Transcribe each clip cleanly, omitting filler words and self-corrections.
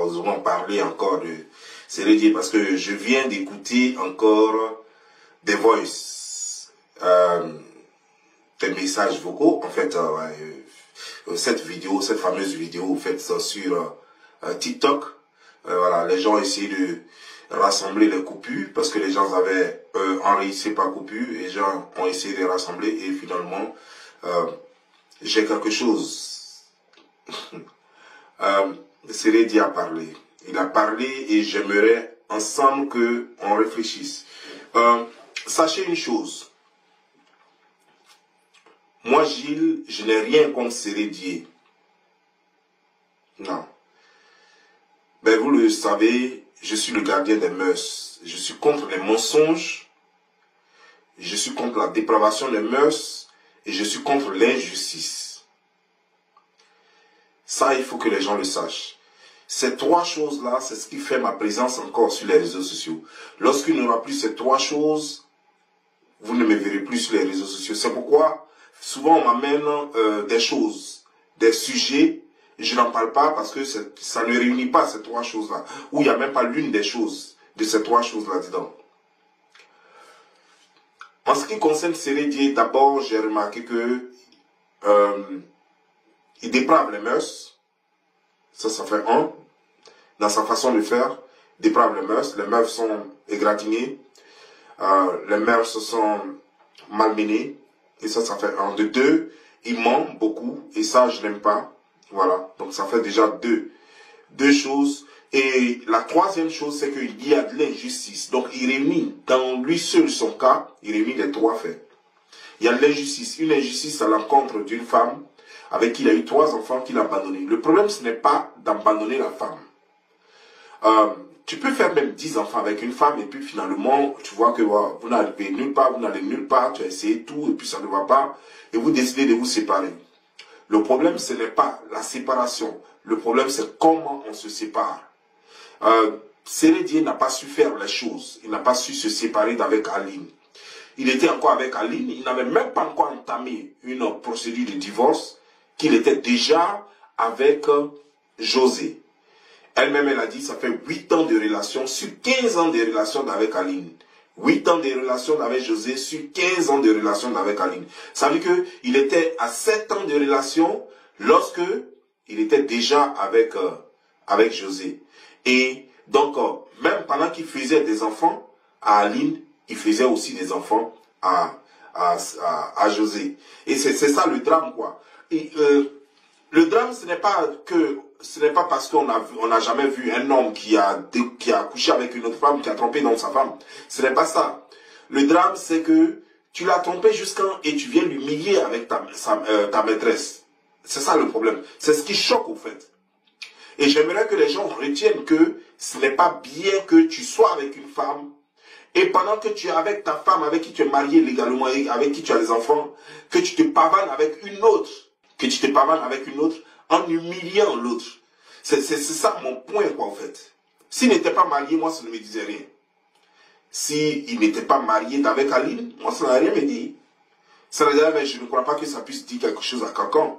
oseront parler encore de Sérédié, parce que je viens d'écouter encore des voices, des messages vocaux, en fait, cette fameuse vidéo, faites ça sur TikTok. Voilà, les gens essaient de rassembler les coupures, parce que les gens avaient enregistré par coupure, et les gens ont essayé de rassembler, et finalement, j'ai quelque chose. Sérédié a parlé. Il a parlé et j'aimerais ensemble qu'on réfléchisse. Sachez une chose. Moi, Gilles, je n'ai rien contre Sérédié. Non. Ben, vous le savez, je suis le gardien des mœurs. Je suis contre les mensonges. Je suis contre la dépravation des mœurs. Et je suis contre l'injustice. Ça, il faut que les gens le sachent. Ces trois choses-là, c'est ce qui fait ma présence encore sur les réseaux sociaux. Lorsqu'il n'y aura plus ces trois choses, vous ne me verrez plus sur les réseaux sociaux. C'est pourquoi, souvent, on m'amène des choses, des sujets, et je n'en parle pas parce que ça ne réunit pas ces trois choses-là. Ou il n'y a même pas l'une des choses de ces trois choses-là dedans. En ce qui concerne Sérédié, d'abord, j'ai remarqué que il déprave les mœurs. Ça fait un. Dans sa façon de faire, déprave les mœurs sont égratignées, les mœurs sont malmenées, et ça fait un. De deux, il ment beaucoup, et ça, je n'aime pas. Voilà, donc ça fait déjà deux choses. Et la troisième chose, c'est qu'il y a de l'injustice. Donc, il réunit dans lui seul son cas, il réunit les trois faits. Il y a de l'injustice, une injustice à l'encontre d'une femme avec qui il a eu 3 enfants qu'il a abandonnés. Le problème, ce n'est pas d'abandonner la femme. Tu peux faire même 10 enfants avec une femme et puis finalement, tu vois que vous n'arrivez nulle part, vous n'allez nulle part, tu as essayé tout et puis ça ne va pas et vous décidez de vous séparer. Le problème, ce n'est pas la séparation. Le problème, c'est comment on se sépare. Sérédié n'a pas su faire les choses. Il n'a pas su se séparer d'avec Aline. Il était encore avec Aline. Il n'avait même pas encore entamé une procédure de divorce qu'il était déjà avec José. Elle-même, elle a dit, ça fait 8 ans de relation sur 15 ans de relation avec Aline. 8 ans de relation avec José sur 15 ans de relation avec Aline. Ça veut dire qu'il était à 7 ans de relation lorsque il était déjà avec José. Et donc, même pendant qu'il faisait des enfants à Aline, il faisait aussi des enfants à José. Et c'est ça le drame, quoi. Et, le drame, ce n'est pas parce qu'on n'a jamais vu un homme qui a couché avec une autre femme, qui a trompé dans sa femme. Ce n'est pas ça. Le drame, c'est que tu l'as trompé et tu viens l'humilier avec ta maîtresse. C'est ça le problème. C'est ce qui choque au fait. Et j'aimerais que les gens retiennent que ce n'est pas bien que tu sois avec une femme et pendant que tu es avec ta femme avec qui tu es marié légalement et avec qui tu as des enfants, que tu te pavanes avec une autre. En humiliant l'autre. C'est ça mon point, quoi, en fait. S'il n'était pas marié, moi, ça ne me disait rien. S'il n'était pas marié avec Aline, moi, ça n'a rien me dit. Ça veut dire, mais je ne crois pas que ça puisse dire quelque chose à quelqu'un.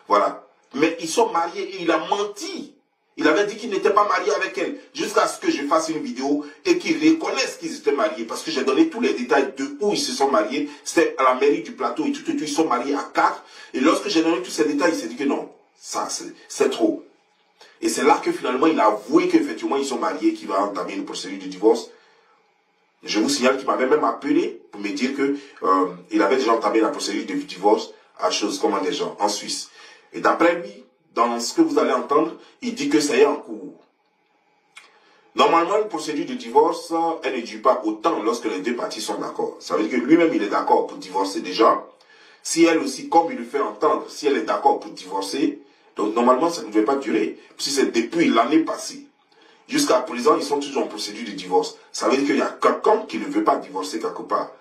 Voilà. Mais ils sont mariés et il a menti. Il avait dit qu'il n'était pas marié avec elle. Jusqu'à ce que je fasse une vidéo et qu'ils reconnaissent qu'ils étaient mariés. Parce que j'ai donné tous les détails de où ils se sont mariés. C'était à la mairie du plateau et tout. Ils sont mariés à 4. Et lorsque j'ai donné tous ces détails, il s'est dit que non. Ça, c'est trop. Et c'est là que finalement, il a avoué qu'effectivement, ils sont mariés, qu'il va entamer une procédure de divorce. Je vous signale qu'il m'avait même appelé pour me dire que il avait déjà entamé la procédure de divorce à chose comme des gens en Suisse. Et d'après lui, dans ce que vous allez entendre, il dit que ça est en cours. Normalement, une procédure de divorce, elle ne dure pas autant lorsque les deux parties sont d'accord. Ça veut dire que lui-même, il est d'accord pour divorcer déjà. Si elle aussi, comme il le fait entendre, si elle est d'accord pour divorcer, donc normalement, ça ne devait pas durer. Si c'est depuis l'année passée. Jusqu'à présent, ils sont toujours en procédure de divorce. Ça veut dire qu'il y a quelqu'un qui ne veut pas divorcer quelque part.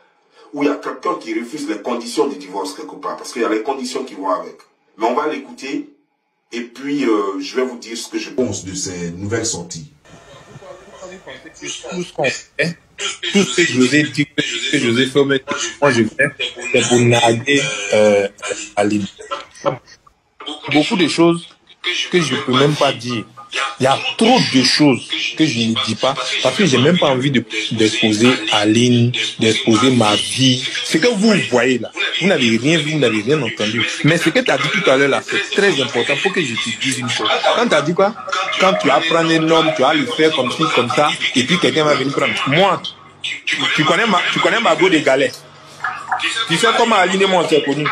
Ou il y a quelqu'un qui refuse les conditions de divorce quelque part. Parce qu'il y a les conditions qui vont avec. Mais on va l'écouter. Et puis, je vais vous dire ce que je pense de ces nouvelles sorties. Tout ce qu'on fait, tout ce que José dit, que José fait, moi je fais, c'est pour narguer Aline. Beaucoup de choses que je ne peux même pas dire. Il y a trop de choses que je ne dis pas parce que j'ai même pas envie d'exposer Aline, d'exposer ma vie. Ce que vous voyez là, vous n'avez rien vu, vous n'avez rien entendu. Mais ce que tu as dit tout à l'heure là, c'est très important. Il faut que je te dise une chose. Quand tu as dit quoi? Quand tu vas prendre un homme, tu vas le faire comme ci, comme ça, et puis quelqu'un va venir prendre. Moi, tu connais Margot des Galets. Tu sais comment Aline et moi on s'est connus.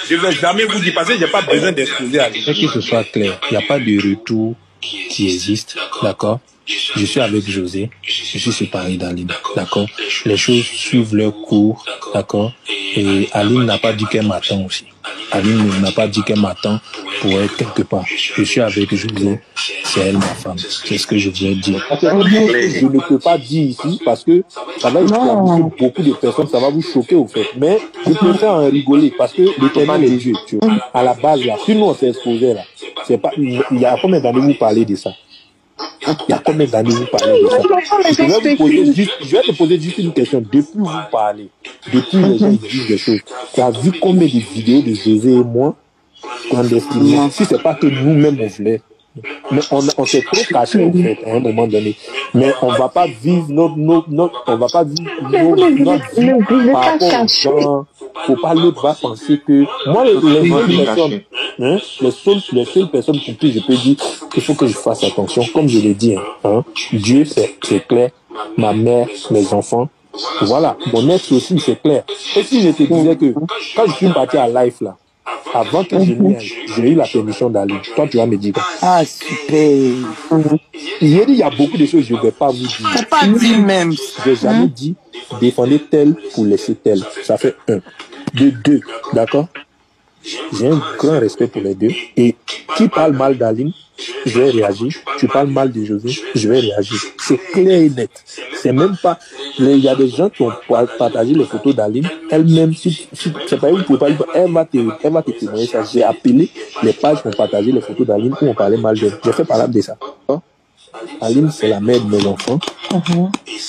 Je ne vais jamais vous dire parce que je n'ai pas besoin d'exposer Aline. Il faut que ce soit clair. Il n'y a pas de retour qui existe, d'accord? Je suis avec José, je suis séparé d'Aline, d'accord? Les choses suivent leur cours, d'accord? Et Aline n'a pas dit qu'elle m'attend aussi. Aline n'a pas dit qu'elle m'attend pour être quelque part. Je suis avec José, c'est elle ma femme. C'est ce que je voulais dire. Je ne peux pas dire ici parce que ça va influencer beaucoup de personnes, ça va vous choquer au fait. Mais je préfère en rigoler parce que l'éternel est Dieu, tu vois. À la base, là, si nous on s'est exposé là, c'est pas, il y a combien d'années vous parlez de ça? Il y a combien d'années vous parlez de ça? Je vais te poser juste une question. Depuis vous parlez, depuis les gens disent des choses, tu as vu combien de vidéos de José et moi clandestinement? Si c'est pas que nous-mêmes on voulait. Mais on s'est trop caché en fait à un moment donné. Mais on va pas vivre on va pas vivre notre vie par rapport aux gens. Faut pas l'autre va penser que moi les seules personnes pour qui je peux dire qu'il faut que je fasse attention, comme je l'ai dit, hein, Dieu c'est clair, ma mère, mes enfants, voilà, mon ex aussi c'est clair. Et si je te disais que quand je suis parti à Life là, avant que j'ai eu la permission d'aller, toi tu vas me dire ah super. Il y a beaucoup de choses que je ne vais pas vous dire. Faut pas dire même. Je n'ai jamais dit défendez tel pour laisser tel. Ça fait 1. De 2, d'accord? J'ai un grand respect pour les deux. Et qui parle mal d'Aline, je vais réagir. Tu parles mal de José, je vais réagir. C'est clair et net. C'est même pas. Il y a des gens qui ont partagé les photos d'Aline. Elle-même, si c'est pas vous pouvez pas dire, elle va te témoigner ça. J'ai appelé les pages qui ont partagé les photos d'Aline où on parlait mal d'elle. J'ai fait parler de ça. Aline, c'est la mère de mes enfants.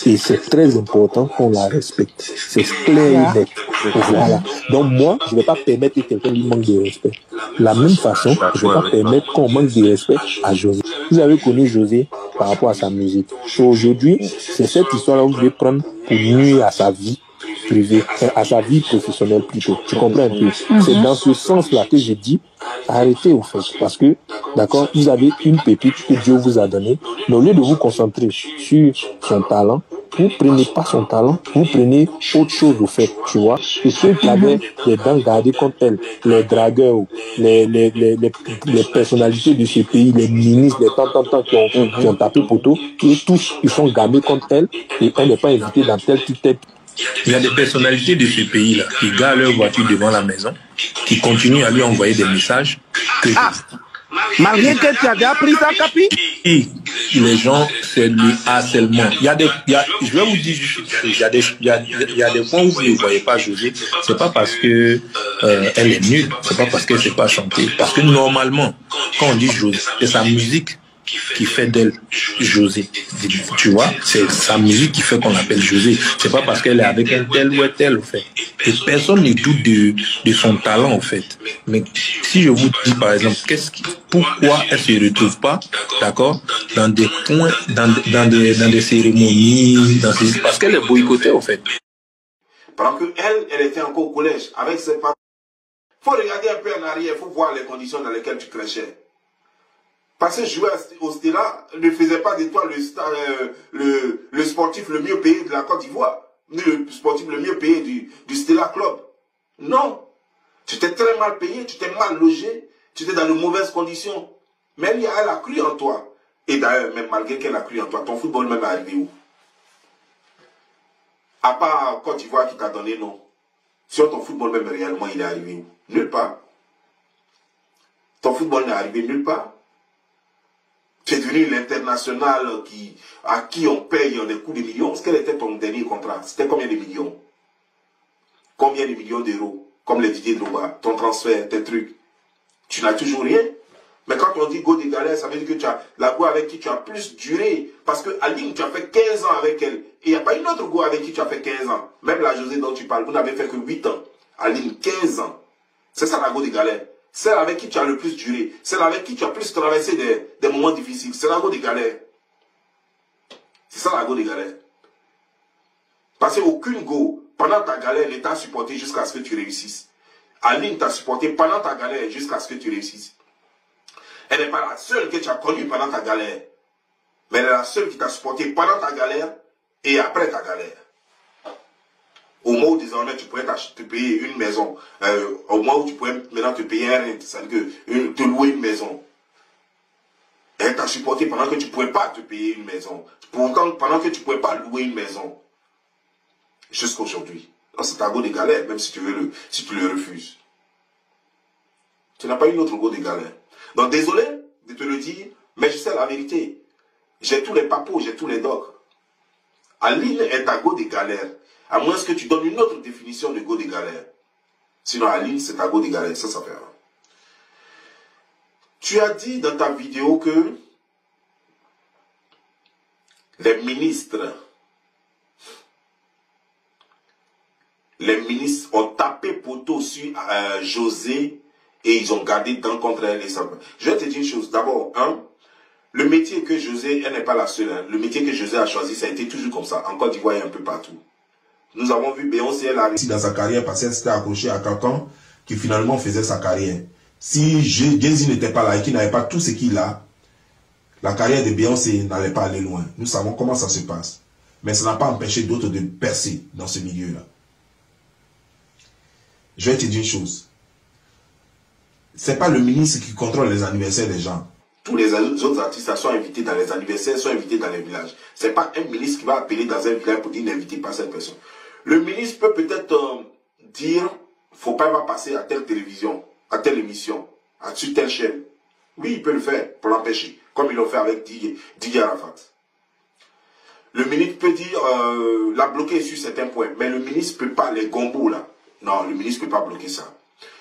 Et c'est très important qu'on la respecte. C'est clair et net. Voilà. Donc moi, je ne vais pas permettre que quelqu'un lui manque de respect. De la même façon, je ne vais pas permettre qu'on manque de respect à José. Vous avez connu José par rapport à sa musique. Aujourd'hui, c'est cette histoire-là où vous devez prendre pour nuire à sa vie privée, à sa vie professionnelle plutôt. Tu comprends un peu? C'est dans ce sens-là que j'ai dit, arrêtez au fait. Parce que, d'accord, vous avez une pépite que Dieu vous a donnée, mais au lieu de vous concentrer sur son talent, vous prenez pas son talent, vous prenez autre chose au fait, tu vois. Et ceux qui avaient les dents gardées contre elle, les dragueurs, les personnalités de ce pays, les ministres, les tant qui ont tapé poteau, et tous, ils sont gamés contre elle, et elle n'est pas invitée dans tel. Il y a des personnalités de ce pays-là qui gardent leur voiture devant la maison, qui continuent à lui envoyer des messages. Malgré que tu avais appris ça, Capi? Et les gens, c'est le harcèlement. Je vais vous dire juste une chose. Il y a des points où vous ne voyez pas José. C'est pas parce que elle est nulle. C'est pas parce qu'elle ne sait pas chanter. Parce que normalement, quand on dit José, c'est sa musique qui fait d'elle José. Tu vois, c'est sa musique qui fait qu'on l'appelle José. C'est pas parce qu'elle est avec un tel ou un tel, au fait. Et personne ne doute de son talent, en fait. Mais si je vous dis, par exemple, pourquoi elle se retrouve pas, d'accord, dans des points, dans des cérémonies, parce qu'elle est boycottée, en fait. Parce que elle était encore au collège, avec ses parents. Faut regarder un peu en arrière, faut voir les conditions dans lesquelles tu crachais. Parce que jouer au Stella ne faisait pas de toi le sportif le mieux payé de la Côte d'Ivoire, ni le sportif le mieux payé du Stella Club. Non. Tu t'es très mal payé, tu t'es mal logé, tu étais dans de mauvaises conditions. Mais elle a cru en toi. Et d'ailleurs, même malgré qu'elle a cru en toi, ton football même est arrivé où? À part Côte d'Ivoire qui t'a donné non. Sur ton football même réellement, il est arrivé où? Nulle part. Ton football n'est arrivé nulle part. Tu es devenu l'international à qui on paye des coups de millions. Quel était ton dernier contrat? C'était combien de millions? Combien de millions d'euros? Comme les Didier Drogba, ton transfert, tes trucs. Tu n'as toujours rien. Mais quand on dit go des galères, ça veut dire que tu as la go avec qui tu as plus duré. Parce que Aline, tu as fait 15 ans avec elle. Et il n'y a pas une autre go avec qui tu as fait 15 ans. Même la José dont tu parles, vous n'avez fait que 8 ans. Aline, 15 ans. C'est ça la go des galères. Celle avec qui tu as le plus duré. Celle avec qui tu as plus traversé des moments difficiles. C'est la go des galères. C'est ça la go des galères. Parce qu'aucune go, pendant ta galère, elle t'a supporté jusqu'à ce que tu réussisses. Aline t'a supporté pendant ta galère jusqu'à ce que tu réussisses. Elle n'est pas la seule que tu as connue pendant ta galère. Mais elle est la seule qui t'a supporté pendant ta galère et après ta galère. Au moment où désormais tu pourrais te payer une maison, au moment où tu pourrais maintenant te payer un rent, c'est-à-dire te louer une maison. Elle t'a supporté pendant que tu ne pouvais pas te payer une maison. Pourtant, pendant que tu ne pouvais pas louer une maison. Jusqu'à aujourd'hui. C'est ta go de galère, même si tu le refuses. Tu n'as pas une autre go de galère. Donc désolé de te le dire, mais je sais la vérité. J'ai tous les papos, j'ai tous les docs. Aline est ta go de galère. À moins que tu donnes une autre définition de go de galère. Sinon Aline, c'est ta go de galère. Ça fait rien. Tu as dit dans ta vidéo que les ministres ont tapé poteau sur José et ils ont gardé dans contre elle. Je vais te dire une chose. D'abord, le métier que José, elle n'est pas la seule. Le métier que José a choisi, ça a été toujours comme ça. En Côte d'Ivoire et un peu partout. Nous avons vu Beyoncé, elle a réussi dans sa carrière parce qu'elle s'était accrochée à quelqu'un qui finalement faisait sa carrière. Si Jay-Z n'était pas là et qu'il n'avait pas tout ce qu'il a, la carrière de Beyoncé n'allait pas aller loin. Nous savons comment ça se passe. Mais ça n'a pas empêché d'autres de percer dans ce milieu-là. Je vais te dire une chose. C'est pas le ministre qui contrôle les anniversaires des gens. Tous les autres artistes sont invités dans les anniversaires, sont invités dans les villages. C'est pas un ministre qui va appeler dans un village pour dire n'invitez pas cette personne. Le ministre peut peut-être dire faut pas passer à telle télévision, à telle émission, sur telle chaîne. Oui, il peut le faire pour l'empêcher, comme ils l'ont fait avec Didier Arafat. Le ministre peut dire la bloquer sur certains points, mais le ministre peut pas, les gombos là. Non, le ministre peut pas bloquer ça.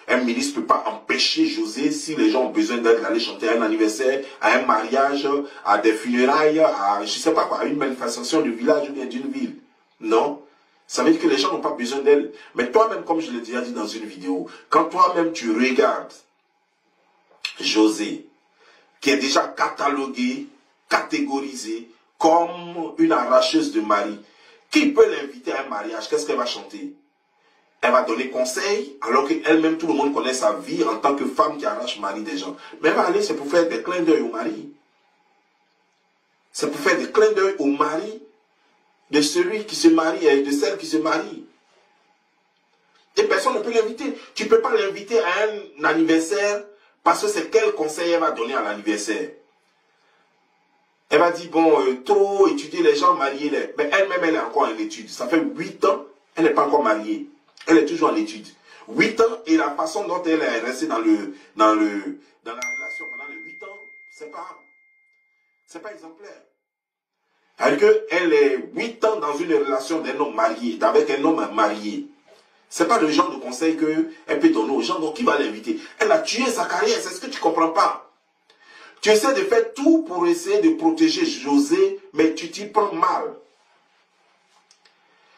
Un ministre ne peut pas empêcher José, si les gens ont besoin d'aide, d'aller chanter à un anniversaire, à un mariage, à des funérailles, à je sais pas quoi, à une manifestation du village ou bien d'une ville. Non. Ça veut dire que les gens n'ont pas besoin d'elle. Mais toi-même, comme je l'ai déjà dit dans une vidéo, quand toi-même tu regardes José, qui est déjà catalogué, catégorisé comme une arracheuse de mari, qui peut l'inviter à un mariage? Qu'est-ce qu'elle va chanter? Elle va donner conseil, alors qu'elle-même, tout le monde connaît sa vie en tant que femme qui arrache mari des gens. Mais elle va aller, c'est pour faire des clins d'œil au mari. C'est pour faire des clins d'œil au mari de celui qui se marie et de celle qui se marie. Et personne ne peut l'inviter. Tu ne peux pas l'inviter à un anniversaire parce que c'est quel conseil elle va donner à l'anniversaire. Elle va dire, bon, trop étudier les gens, marier les... Mais elle-même, elle est encore en étude. Ça fait 8 ans, elle n'est pas encore mariée. Elle est toujours en étude. 8 ans et la façon dont elle est restée dans la relation pendant les 8 ans, c'est pas exemplaire. Alors qu'elle est 8 ans dans une relation d'un homme marié, avec un homme marié. C'est pas le genre de conseil qu'elle peut donner aux gens, donc qui va l'inviter? Elle a tué sa carrière, c'est ce que tu comprends pas. Tu essaies de faire tout pour essayer de protéger José, mais tu t'y prends mal.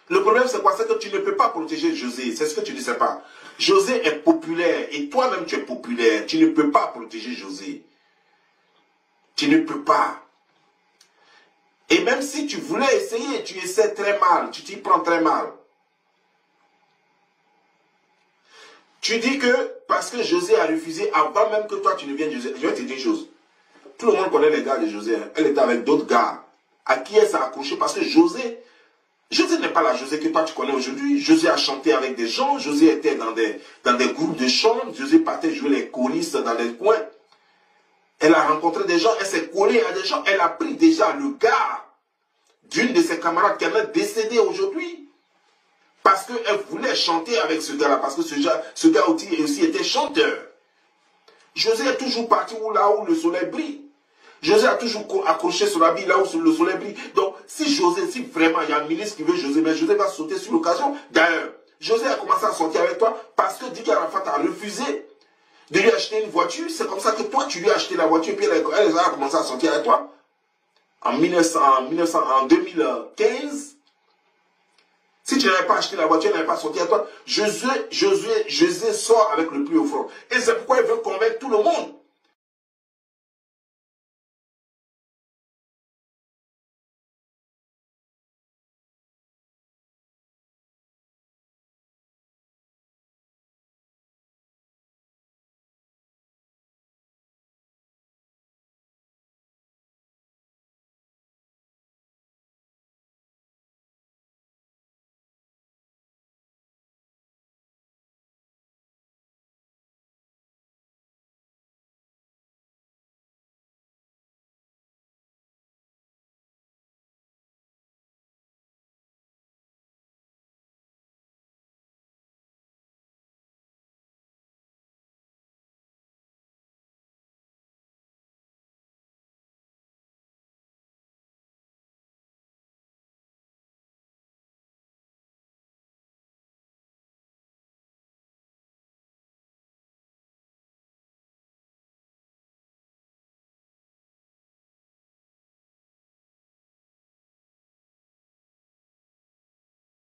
Le problème, c'est quoi? C'est que tu ne peux pas protéger José. C'est ce que tu ne sais pas. José est populaire et toi-même, tu es populaire. Tu ne peux pas protéger José. Tu ne peux pas. Et même si tu voulais essayer, tu essaies très mal. Tu t'y prends très mal. Tu dis que parce que José a refusé avant même que toi, tu ne viennes José. Je vais te dire une chose. Tout le monde connaît les gars de José. Hein. Elle était avec d'autres gars à qui elle s'est accrochée parce que José n'est pas la José que toi tu connais aujourd'hui. José a chanté avec des gens. José était dans des groupes de chant. José partait jouer les choristes dans des coins. Elle a rencontré des gens. Elle s'est collée à des gens. Elle a pris déjà le gars d'une de ses camarades qui en est décédé aujourd'hui. Parce qu'elle voulait chanter avec ce gars-là. Parce que ce gars aussi était chanteur. José est toujours parti là où le soleil brille. José a toujours accroché son habit là où le soleil brille. Donc, si vraiment il y a un ministre qui veut José, mais José va sauter sur l'occasion. D'ailleurs, José a commencé à sortir avec toi parce que Didier Arafat a refusé de lui acheter une voiture. C'est comme ça que toi, tu lui as acheté la voiture et puis elle a commencé à sortir avec toi. En 2015, Si tu n'avais pas acheté la voiture, tu n'avais pas sorti à toi, Josué sort avec le plus offrant. Et c'est pourquoi il veut convaincre tout le monde.